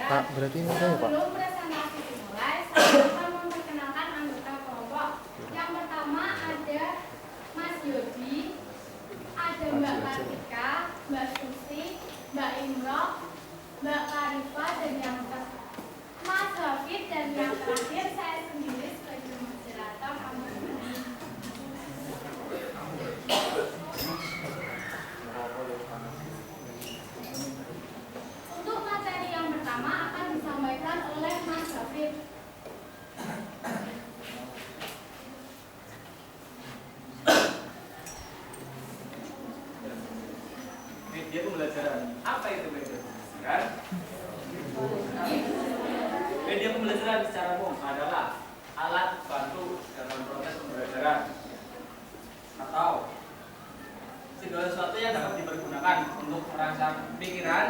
Pak, berarti ini saya, Pak. Sebelum presentasi dimulai, saya akan memperkenalkan anggota kelompok. Yang pertama ada Mas Yodi, ada Mbak Kartika, Mbak Susi, Mbak Imroh, Mbak Karifa, dan yang Mas Hafid, dan yang terakhir saya sendiri sebagai moderator kampanye. Untuk materi yang pertama akan disampaikan oleh Mas Hafid. Media pembelajaran. Apa itu media pembelajaran? Media pembelajaran secara umum adalah alat bantu dalam proses pembelajaran atau segala sesuatu yang dapat dipergunakan untuk merangsang pikiran,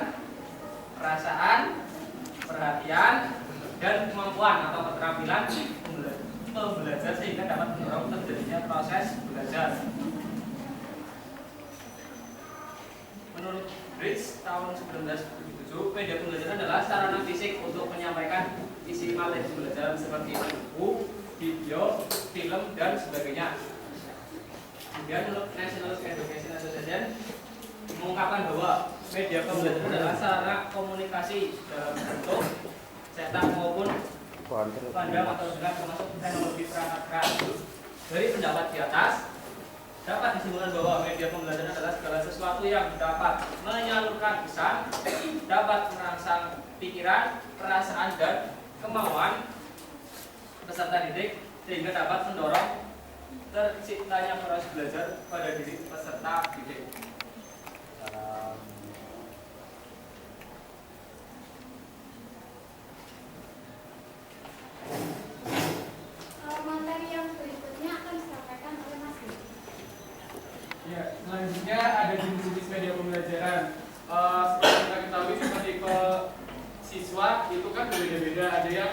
perasaan, perhatian, dan kemampuan atau keterampilan pembelajar sehingga dapat mendorong terjadinya proses belajar. Menurut Bridge tahun 1977, media pembelajaran adalah sarana fisik untuk menyampaikan isi materi pembelajaran seperti buku, video, film, dan sebagainya. Kemudian menurut National Education Association mengungkapkan bahwa media pembelajaran adalah sarana komunikasi dalam bentuk cetak maupun pandang atau dengar termasuk teknologi perangkat keras. Dari pendapat di atas, dapat disimpulkan bahwa media pembelajaran adalah segala sesuatu yang dapat menyalurkan pesan, dapat merangsang pikiran, perasaan, dan kemauan peserta didik sehingga dapat mendorong terciptanya proses belajar pada diri peserta didik. Materi yang berikutnya akan disampaikan oleh Mas Yudi. Ya, selanjutnya ada jenis-jenis media pembelajaran. Seperti kita ketahui, tipe siswa itu kan berbeda-beda. Ada yang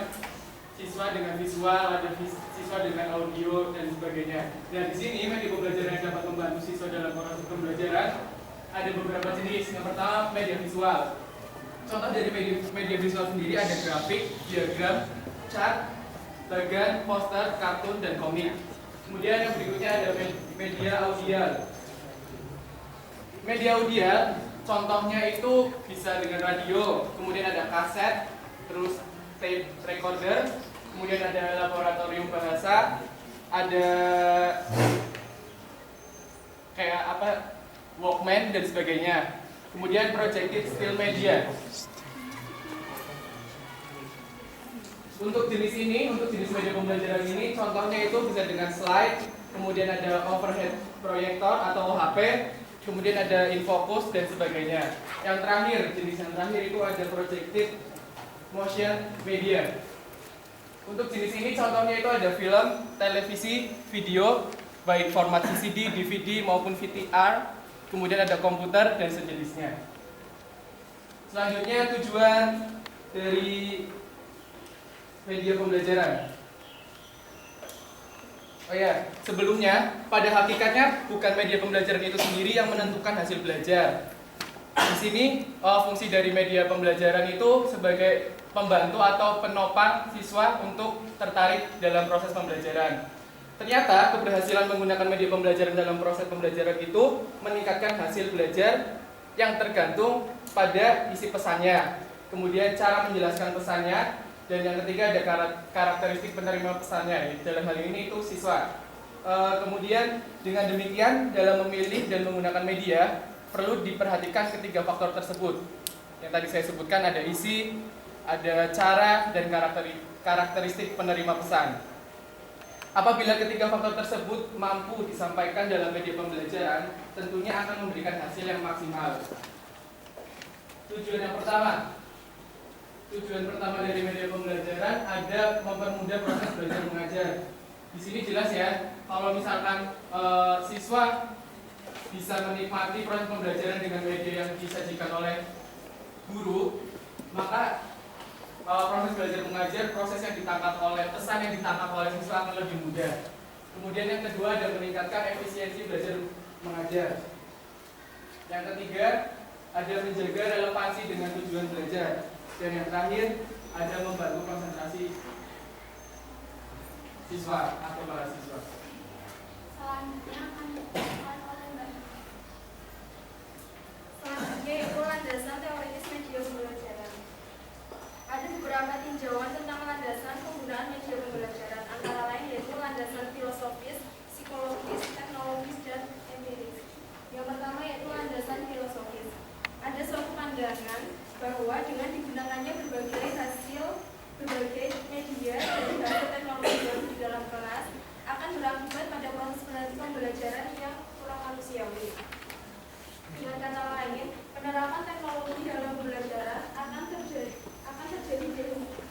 siswa dengan visual, ada siswa dengan audio, dan sebagainya. Dan di sini media pembelajaran yang dapat membantu siswa dalam proses pembelajaran ada beberapa jenis. Yang pertama, media visual. Contoh dari media visual sendiri ada grafik, diagram, chart, bagan, poster, kartun, dan komik. Kemudian yang berikutnya ada media audial. Media audial contohnya itu bisa dengan radio, kemudian ada kaset, terus tape recorder, kemudian ada laboratorium bahasa, ada kayak apa Walkman dan sebagainya. Kemudian projected still media. Untuk jenis ini, untuk jenis media pembelajaran ini, contohnya itu bisa dengan slide, kemudian ada overhead proyektor atau OHP, kemudian ada infocus dan sebagainya. Yang terakhir, jenis yang terakhir itu ada projected motion media. Untuk jenis ini contohnya itu ada film, televisi, video, baik format VCD, DVD maupun VTR, kemudian ada komputer dan sejenisnya. Selanjutnya tujuan dari media pembelajaran. Oh ya, sebelumnya pada hakikatnya bukan media pembelajaran itu sendiri yang menentukan hasil belajar. Di sini fungsi dari media pembelajaran itu sebagai pembantu atau penopang siswa untuk tertarik dalam proses pembelajaran. Ternyata keberhasilan menggunakan media pembelajaran dalam proses pembelajaran itu meningkatkan hasil belajar yang tergantung pada isi pesannya, kemudian cara menjelaskan pesannya, dan yang ketiga ada karakteristik penerima pesannya. Dalam hal ini itu siswa. Kemudian dengan demikian dalam memilih dan menggunakan media perlu diperhatikan ketiga faktor tersebut. Yang tadi saya sebutkan ada isi, ada cara, dan karakteristik penerima pesan. Apabila ketiga faktor tersebut mampu disampaikan dalam media pembelajaran, tentunya akan memberikan hasil yang maksimal. Tujuan pertama dari media pembelajaran ada mempermudah proses belajar mengajar. Di sini jelas ya, kalau misalkan siswa bisa menikmati proses pembelajaran dengan media yang disajikan oleh guru, maka proses belajar mengajar, proses yang ditangkap oleh pesan yang ditangkap oleh siswa akan lebih mudah. Kemudian yang kedua ada meningkatkan efisiensi belajar mengajar. Yang ketiga ada menjaga relevansi dengan tujuan belajar. Dan yang terakhir ada membantu konsentrasi siswa atau para siswa. Selanjutnya akan dijelaskan oleh Mbak. Selanjutnya yaitu landasan teoritis media pembelajaran. Ada beberapa tinjauan tentang landasan penggunaan media pembelajaran, antara lain yaitu landasan filosofis, psikologis, teknologis, dan empiris. Yang pertama yaitu landasan filosofis. Ada suatu pandangan bahwa dengan digunakannya berbagai media dan hasil teknologi baru di dalam kelas akan berakibat pada proses pembelajaran yang kurang manusiawi. Dengan kata lain, penerapan teknologi dalam pembelajaran akan terjadi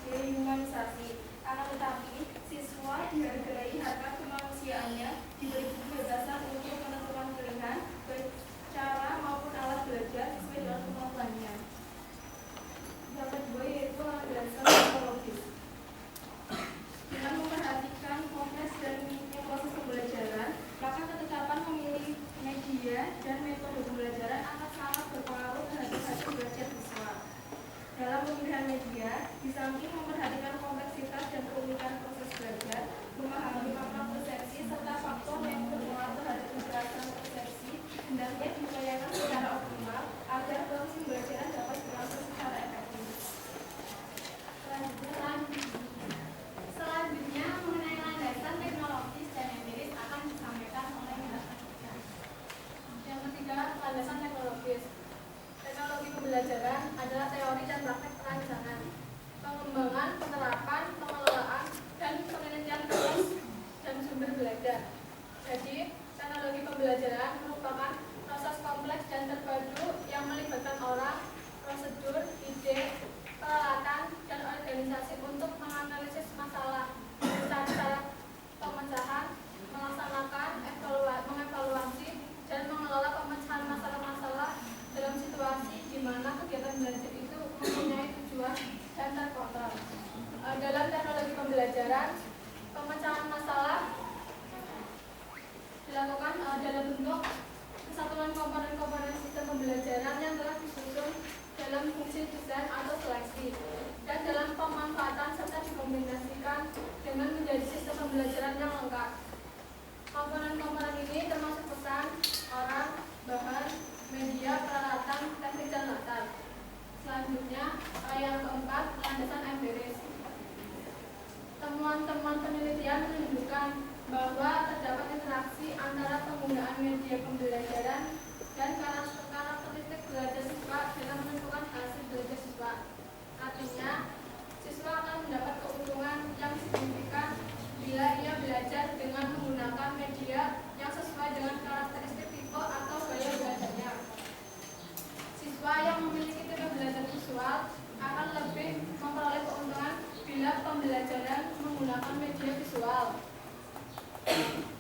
dehumanisasi. Akan tetapi, siswa dihargai harga kemanusiaannya, diberi kebebasan untuk menentukan pilihan, baik cara maupun alat belajar sesuai dengan kemampuannya. Yang kedua yaitu landasan psikologis. Dengan memperhatikan kompleks dan uniknya proses pembelajaran, maka ketetapan memilih media dan metode pembelajaran akan sangat berpengaruh terhadap hasil belajar siswa. Dalam pemilihan media, di samping memperhatikan kompleksitas dan keunikan proses belajar, memahami makna persepsi serta faktor yang berpengaruh terhadap keberhasilan persepsi, hendaknya diupayakan secara optimal agar proses pembelajaran dapat berlangsung secara efektif. Selanjutnya mengenai landasan teknologis dan empiris akan disampaikan oleh Mbak. Yang ketiga, landasan teknologis. Teknologi pembelajaran adalah teori dan praktek perancangan, pengembangan, penerapan, pengelolaan, dan penelitian proses dan sumber belajar. Jadi, teknologi pembelajaran merupakan proses kompleks dan terpadu yang melibatkan orang, prosedur, ide, peralatan, dan organisasi untuk menganalisis masalah, mencari cara pemecahan, melaksanakan, mengevaluasi, dan mengelola pemecahan masalah-masalah dalam situasi di mana kegiatan belajar itu mempunyai tujuan dan terkontrol. Dalam teknologi pembelajaran, pemecahan masalah dilakukan dalam bentuk kesatuan komponen-komponen sistem pembelajaran yang telah disusun dalam fungsi desain atau seleksi, dan dalam pemanfaatan serta dikombinasikan dengan menjadi sistem pembelajaran yang lengkap. Komponen-komponen ini termasuk pesan, orang, bahan, media, peralatan, teknik, dan latar. Selanjutnya, yang keempat, landasan empiris. Temuan-temuan penelitian menunjukkan bahwa terdapat interaksi antara penggunaan media pembelajaran dan karakteristik belajar siswa dalam menentukan hasil belajar siswa. Artinya, siswa akan mendapat keuntungan yang signifikan bila ia belajar dengan menggunakan media yang sesuai dengan karakteristik tipe atau gaya belajarnya. Siswa yang memiliki tipe belajar visual akan lebih memperoleh keuntungan bila pembelajaran menggunakan media visual.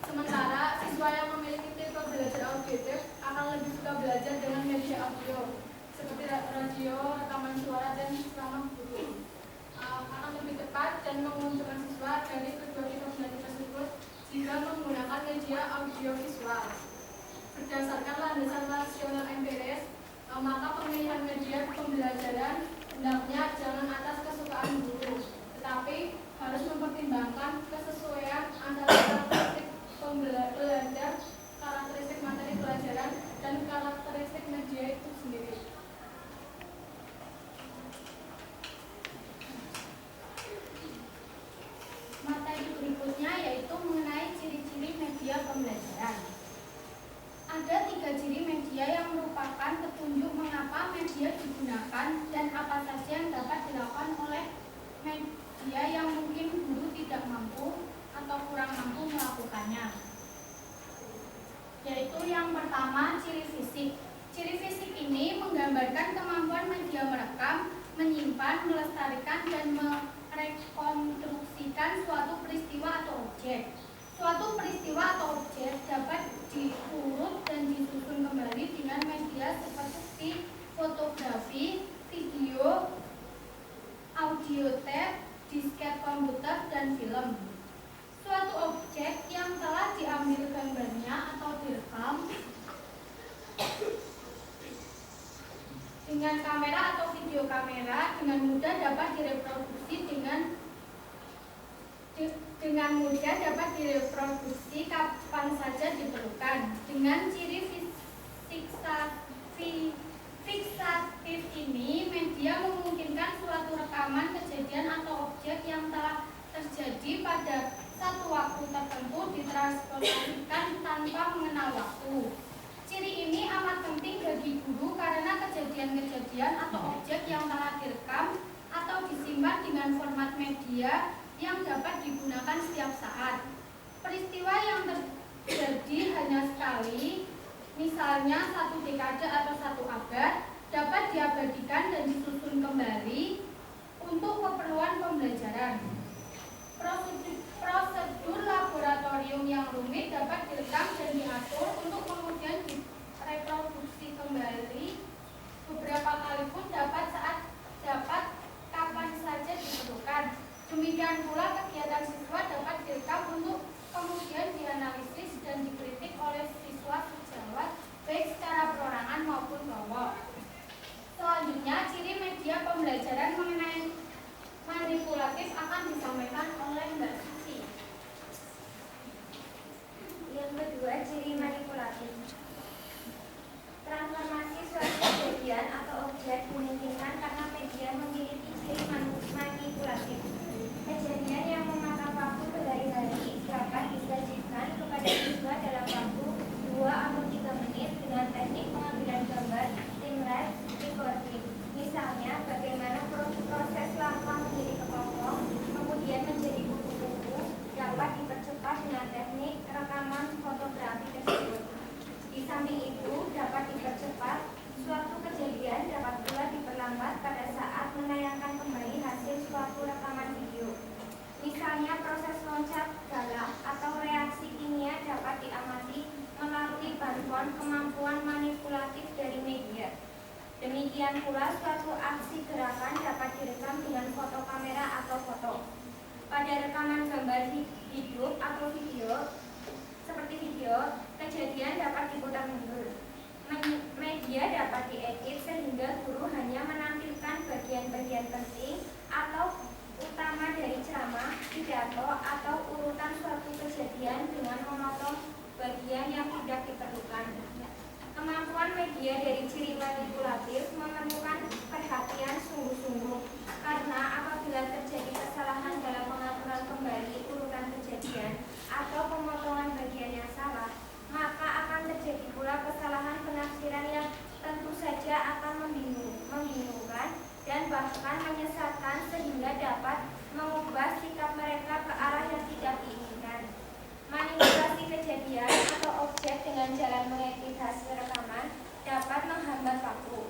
Sementara siswa yang memiliki tipe belajar auditif akan lebih suka belajar dengan media audio seperti radio, rekaman suara, dan ceramah guru. Akan lebih tepat dan menguntungkan siswa dari kedua tipe belajar tersebut jika menggunakan media audio visual. Berdasarkan landasan rasional empiris, maka pemilihan media pembelajaran hendaknya jangan atas kesukaan guru, tetapi harus mempertimbangkan kesesuaian antara karakteristik pembelajar, karakteristik materi pelajaran, dan karakteristik media itu sendiri. Materi berikutnya yaitu mengenai ciri-ciri media pembelajaran. Ada 3 ciri media yang merupakan petunjuk mengapa media digunakan dan apa saja yang dapat dilakukan oleh media yang mungkin guru tidak mampu atau kurang mampu melakukannya. Yaitu yang pertama, ciri fisik. Ciri fisik ini menggambarkan kemampuan media merekam, menyimpan, melestarikan, dan merekonstruksikan suatu peristiwa atau objek. Suatu peristiwa atau objek dapat diurut dan disusun kembali dengan media seperti fotografi, video, audio tape, disket komputer, dan film. Suatu objek yang telah diambil gambarnya atau direkam dengan kamera atau video kamera dengan mudah dapat direproduksi kapan saja diperlukan. Dengan ciri fiksatif ini, media memungkinkan suatu rekaman kejadian atau objek yang telah terjadi pada satu waktu tertentu ditransportasikan tanpa mengenal waktu. Ciri ini amat penting bagi guru karena kejadian-kejadian atau objek yang telah direkam atau disimpan dengan format media yang dapat digunakan setiap saat. Peristiwa yang terjadi hanya sekali, misalnya 1 dekade atau 1 abad, dapat diabadikan dan disusun kembali untuk keperluan pembelajaran. Prosedur laboratorium yang rumit dapat direkam dan diatur untuk kemudian direproduksi kembali beberapa kali pun dapat kapan saja diperlukan. Demikian pula kegiatan siswa dapat direkam untuk kemudian dianalisis dan dikritik oleh siswa sejawat baik secara perorangan maupun kelompok. Selanjutnya, ciri media pembelajaran mengenai manipulatif akan disampaikan oleh Mbak Susi. Yang kedua, ciri manipulatif. Transformasi suatu kejadian atau objek dimungkinkan karena media memiliki ciri manipulatif. Kejadian yang memakan waktu berhari-hari dapat disajikan kepada siswa dalam waktu 2 atau 3 menit dengan teknik pengambilan gambar, timlapse, recording. Misalnya, bagaimana proses lama menjadi kepompong, kemudian menjadi kupu-kupu, dapat dipercepat dengan teknik rekaman fotografi tersebut. Di samping itu, dapat dipercepat suatu kejadian dapat pula diperlambat pada saat menayangkan kembali hasil suatu rekaman video. Misalnya, proses loncat galak atau reaksi kimia dapat diamati melalui bantuan kemampuan manipulatif dari media. Demikian pula suatu aksi gerakan dapat direkam dengan foto kamera atau foto. Pada rekaman gambar hidup atau video, seperti video, kejadian dapat diputar mundur. Media dapat diedit sehingga guru hanya menampilkan bagian-bagian penting atau utama dari ceramah, pidato, atau urutan suatu kejadian dengan memotong bagian yang tidak diperlukan. Kemampuan media dari ciri manipulatif memerlukan perhatian sungguh-sungguh karena apabila terjadi kesalahan dalam pengaturan kembali urutan kejadian atau pemotongan bagian yang salah, maka akan terjadi pula kesalahan penafsiran yang tentu saja akan membingungkan dan bahkan menyesatkan sehingga dapat mengubah sikap mereka ke arah yang tidak diinginkan. Manipulasi kejadian atau objek dengan jalan mengedit hasil rekaman dapat menghambat waktu.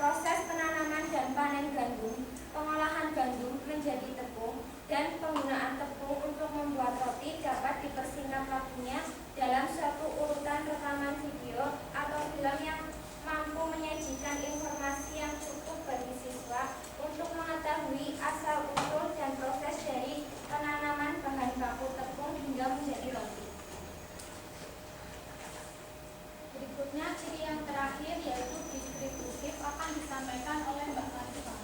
Proses penanaman dan panen gandum, pengolahan gandum menjadi tepung, dan penggunaan tepung untuk membuat roti dapat dipersingkat waktunya dalam suatu urutan rekaman video atau film yang mampu menyajikan informasi yang cukup bagi siswa untuk mengetahui asal-usul dan proses dari penanaman bahan baku tepung hingga menjadi roti. Berikutnya, ciri yang terakhir yaitu distributif akan disampaikan oleh Mbak Fatima.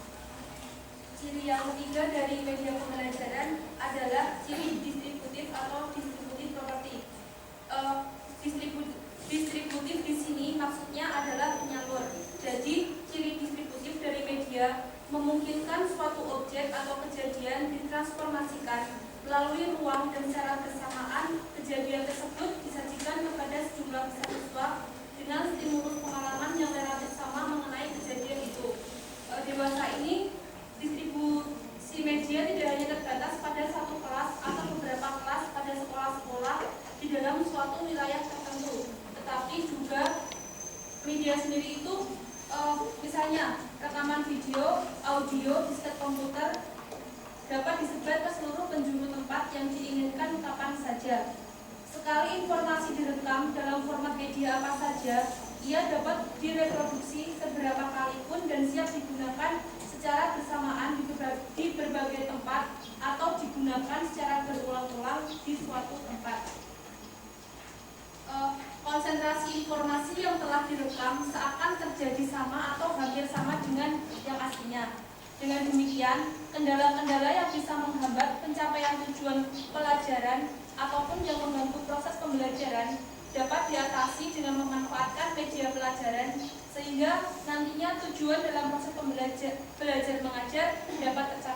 Ciri yang ketiga dari media pembelajaran adalah ciri distributif atau distributif property. Distributif di sini maksudnya adalah penyalur. Jadi, ciri distributif dari media memungkinkan suatu objek atau kejadian ditransformasikan melalui ruang dan secara bersamaan. Kejadian tersebut disajikan kepada sejumlah besar siswa dengan stimulus pengalaman yang relatif sama mengenai kejadian itu. Dewasa ini, distribusi media tidak hanya terbatas pada satu kelas atau beberapa kelas pada sekolah-sekolah di dalam suatu wilayah tertentu, tetapi juga media sendiri itu misalnya rekaman video, audio, disket komputer dapat disebar ke seluruh penjuru tempat yang diinginkan kapan saja. Sekali informasi direkam dalam format media apa saja, ia dapat direproduksi seberapa kali pun dan siap digunakan secara bersamaan di berbagai tempat atau digunakan secara berulang-ulang di suatu tempat. Konsentrasi informasi yang telah direkam seakan terjadi sama atau hampir sama dengan yang aslinya. Dengan demikian, kendala-kendala yang bisa menghambat pencapaian tujuan pelajaran ataupun yang mengganggu proses pembelajaran dapat diatasi dengan memanfaatkan media pelajaran sehingga nantinya tujuan dalam proses belajar mengajar dapat tercapai.